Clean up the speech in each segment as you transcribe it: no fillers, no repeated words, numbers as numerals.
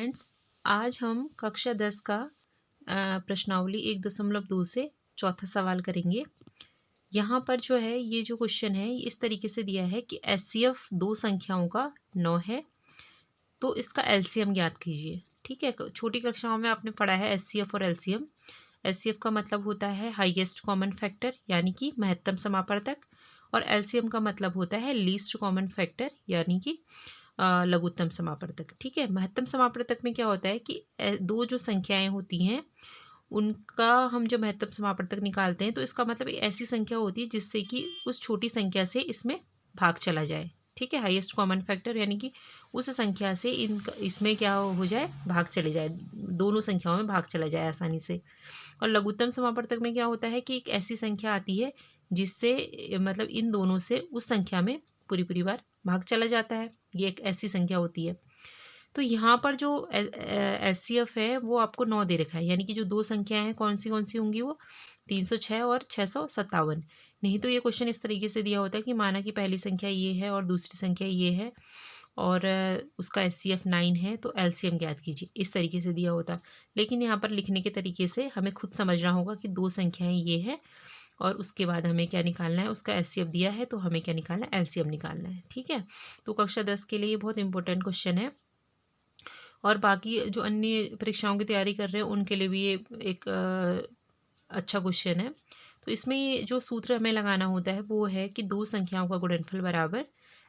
Friends, आज हम कक्षा 10 का प्रश्नावली 1.2 से चौथा सवाल करेंगे। यहाँ पर जो है ये जो क्वेश्चन है ये इस तरीके से दिया है कि एचसीएफ दो संख्याओं का 9 है, तो इसका एलसीएम ज्ञात कीजिए। ठीक है, छोटी कक्षाओं में आपने पढ़ा है एचसीएफ और एलसीएम। एचसीएफ का मतलब होता है हाईएस्ट कॉमन फैक्टर यानी कि महत्तम समापवर्तक, और एलसीएम का मतलब होता है लीस्ट कॉमन फैक्टर यानी कि लघुत्तम समापवर्तक। ठीक है, महत्तम समापवर्तक में क्या होता है कि दो जो संख्याएं होती हैं उनका हम जब महत्तम समापवर्तक निकालते हैं तो इसका मतलब एक ऐसी संख्या होती है जिससे कि उस छोटी संख्या से इसमें भाग चला जाए। ठीक है, हाईएस्ट कॉमन फैक्टर यानी कि उस संख्या से इसमें क्या हो जाए, भाग चले जाए, दोनों संख्याओं में भाग चला जाए आसानी से। और लघुत्तम समापवर्तक में क्या होता है कि एक ऐसी संख्या आती है जिससे मतलब इन दोनों से उस संख्या में पूरी बार भाग चला जाता है, ये एक ऐसी संख्या होती है। तो यहाँ पर जो एचसीएफ है वो आपको 9 दे रखा है, यानी कि जो दो संख्याएं हैं कौन सी होंगी वो 306 और 657। नहीं तो ये क्वेश्चन इस तरीके से दिया होता है कि माना कि पहली संख्या ये है और दूसरी संख्या ये है और उसका एचसीएफ 9 है, तो एलसीएम ज्ञात कीजिए, इस तरीके से दिया होता। लेकिन यहाँ पर लिखने के तरीके से हमें खुद समझना होगा कि दो संख्याएं ये है और उसके बाद हमें क्या निकालना है, उसका एचसीएफ दिया है तो हमें क्या निकालना है, एलसीएम निकालना है। ठीक है, तो कक्षा 10 के लिए बहुत इंपॉर्टेंट क्वेश्चन है और बाकी जो अन्य परीक्षाओं की तैयारी कर रहे हैं उनके लिए भी ये एक अच्छा क्वेश्चन है। तो इसमें ये जो सूत्र हमें लगाना होता है वो है कि दो संख्याओं का गुणनफल बराबर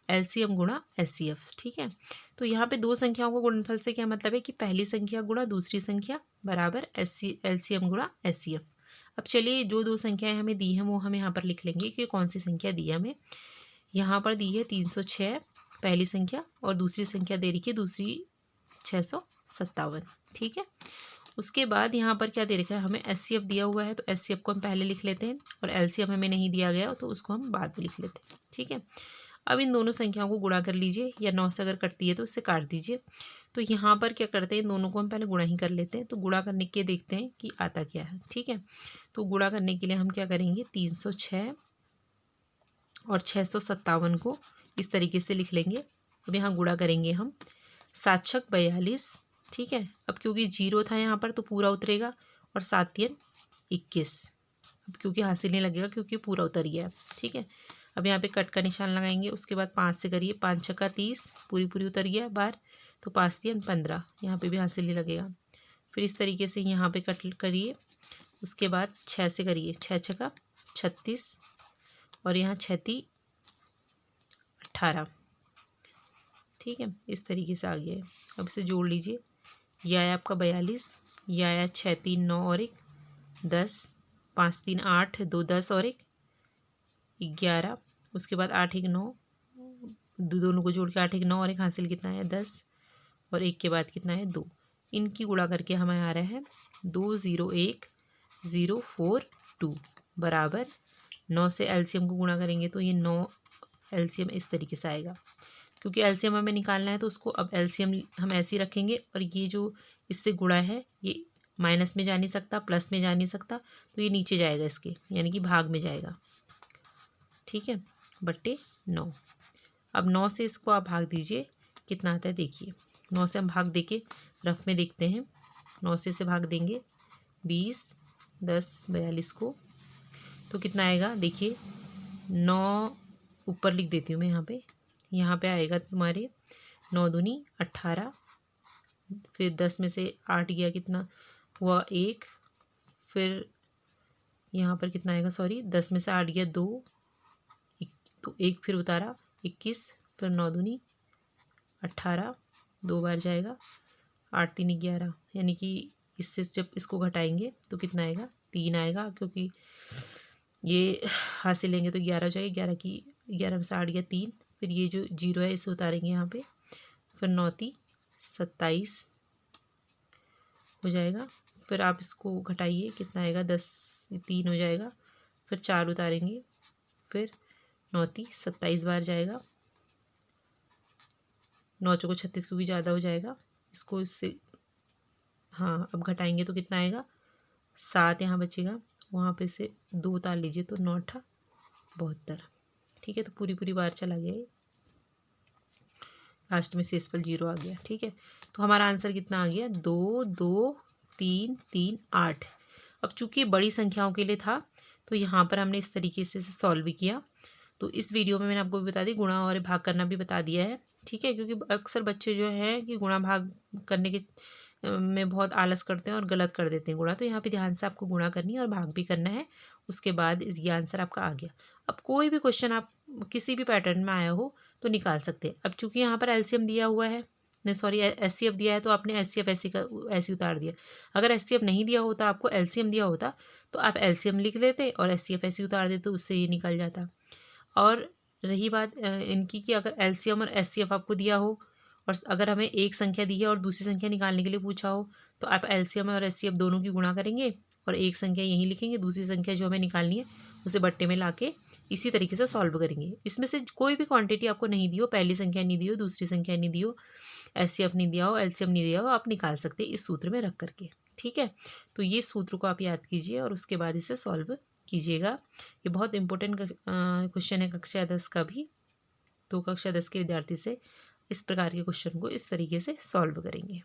एलसीएम गुणा एचसीएफ। ठीक है, तो यहाँ पे दो संख्याओं का गुणनफल से क्या मतलब है कि पहली संख्या गुणा दूसरी संख्या बराबर एलसीएम गुणा एचसीएफ। अब चलिए जो दो संख्याएं हमें दी हैं वो हम यहाँ पर लिख लेंगे कि कौन सी संख्या दी है हमें। यहाँ पर दी है 306 पहली संख्या और दूसरी संख्या दे रही है दूसरी 657। ठीक है, उसके बाद यहाँ पर क्या दे रखा है, हमें एचसीएफ दिया हुआ है तो एचसीएफ को हम पहले लिख लेते हैं और एलसीएम हमें नहीं दिया गया तो उसको हम बाद में लिख लेते हैं। ठीक है, अब इन दोनों संख्याओं को गुणा कर लीजिए, या 9 से अगर कटती है तो उससे काट दीजिए। तो यहाँ पर क्या करते हैं, इन दोनों को हम पहले गुणा ही कर लेते हैं। तो गुणा करने के देखते हैं कि आता क्या है। ठीक है, तो गुणा करने के लिए हम क्या करेंगे, 306 और 657 को इस तरीके से लिख लेंगे। अब यहाँ गुणा करेंगे हम, 7 छक 42। ठीक है, अब क्योंकि 0 था यहाँ पर तो पूरा उतरेगा और 7 3 21। अब क्योंकि हासिल नहीं लगेगा क्योंकि पूरा उतर गया। ठीक है, अब यहाँ पे कट का निशान लगाएंगे, उसके बाद 5 से करिए, 5 छक्का 30, पूरी उतर गया बार, तो 5 3 15, यहाँ पे भी हासिल नहीं लगेगा। फिर इस तरीके से यहाँ पे कट करिए, उसके बाद 6 से करिए, 6 छक्का 36 और यहाँ 6 3 18। ठीक है, इस तरीके से आ गया है। अब इसे जोड़ लीजिए, यह आया आपका 42, यह आया 6 3 9 और 1 10, 5 3 8 2 10 और 1 11, उसके बाद 8 1 9, दोनों को जोड़ के 8 1 9 और 1 हासिल कितना है 10, और 1 के बाद कितना है 2। इनकी गुणा करके हमें आ रहा है 201,042 बराबर 9 से एलसीएम को गुणा करेंगे तो ये 9 एलसीएम इस तरीके से आएगा। क्योंकि एलसीएम हमें निकालना है तो उसको अब एलसीएम हम ऐसे ही रखेंगे, और ये जो इससे गुणा है ये माइनस में जा नहीं सकता, प्लस में जा नहीं सकता, तो ये नीचे जाएगा इसके, यानी कि भाग में जाएगा। ठीक है, बट्टे 9। अब 9 से इसको आप भाग दीजिए, कितना आता है देखिए। 9 से हम भाग देके रफ में देखते हैं, 9 से इसे भाग देंगे 20 10 42 को, तो कितना आएगा देखिए। 9 ऊपर लिख देती हूँ मैं, यहाँ पे आएगा तुम्हारे 9 दूनी 18, फिर 10 में से 8 गया, कितना हुआ 1, फिर यहाँ पर कितना आएगा, सॉरी 10 में से 8 गया 2, तो 1 फिर उतारा 21, फिर 9 दूनी 18, 2 बार जाएगा, 8 3 11, यानी कि इससे जब इसको घटाएंगे तो कितना आएगा 3 आएगा, क्योंकि ये हासिल लेंगे तो 11 हो जाएगा, 11 में से 8 गया 3, फिर ये जो 0 है इसे उतारेंगे यहाँ पे, फिर 9 3 27 हो जाएगा, फिर आप इसको घटाइए कितना आएगा 10 3 हो जाएगा, फिर 4 उतारेंगे, फिर 9 3 27 बार जाएगा, 9 चौको 36 क्योंकि ज़्यादा हो जाएगा, इसको इससे हाँ अब घटाएंगे तो कितना आएगा 7 यहाँ बचेगा, वहाँ पे से 2 उतार लीजिए तो 9 8 72। ठीक है, तो पूरी बार चला गया, लास्ट में शेषफल 0 आ गया। ठीक है, तो हमारा आंसर कितना आ गया, 2 2 3 3 8। अब चूंकि बड़ी संख्याओं के लिए था तो यहाँ पर हमने इस तरीके से सॉल्व भी किया। तो इस वीडियो में मैंने आपको भी बता दी, गुणा और भाग करना भी बता दिया है, ठीक है। क्योंकि अक्सर बच्चे जो हैं कि गुणा भाग करने के में बहुत आलस करते हैं और गलत कर देते हैं गुणा। तो यहाँ पे ध्यान से आपको गुणा करनी है और भाग भी करना है। उसके बाद ये आंसर आपका आ गया। अब कोई भी क्वेश्चन आप किसी भी पैटर्न में आया हो तो निकाल सकते हैं। अब चूंकि यहाँ पर एलसीएम दिया हुआ है, नहीं सॉरी एचसीएफ दिया है, तो आपने एचसीएफ ऐसे उतार दिया। अगर एचसीएफ नहीं दिया होता, आपको एलसीएम दिया होता तो आप एलसीएम लिख लेते और एचसीएफ ऐसे उतार देते, उससे ये निकल जाता। और रही बात इनकी कि अगर एलसीएम और एचसीएफ आपको दिया हो और अगर हमें एक संख्या दी है और दूसरी संख्या निकालने के लिए पूछा हो तो आप एलसीएम और एचसीएफ दोनों की गुणा करेंगे और एक संख्या यहीं लिखेंगे, दूसरी संख्या जो हमें निकालनी है उसे बट्टे में लाके इसी तरीके से सॉल्व करेंगे। इसमें से कोई भी क्वांटिटी आपको नहीं दी हो, पहली संख्या नहीं दी हो, दूसरी संख्या नहीं दी हो, एचसीएफ नहीं दिया हो, एलसीएम नहीं दिया हो, आप निकाल सकते हैं इस सूत्र में रख करके, ठीक है। तो ये सूत्र को आप याद कीजिए और उसके बाद इसे सॉल्व कीजिएगा। ये बहुत इंपॉर्टेंट क्वेश्चन है कक्षा 10 का भी। तो कक्षा 10 के विद्यार्थी से इस प्रकार के क्वेश्चन को इस तरीके से सॉल्व करेंगे।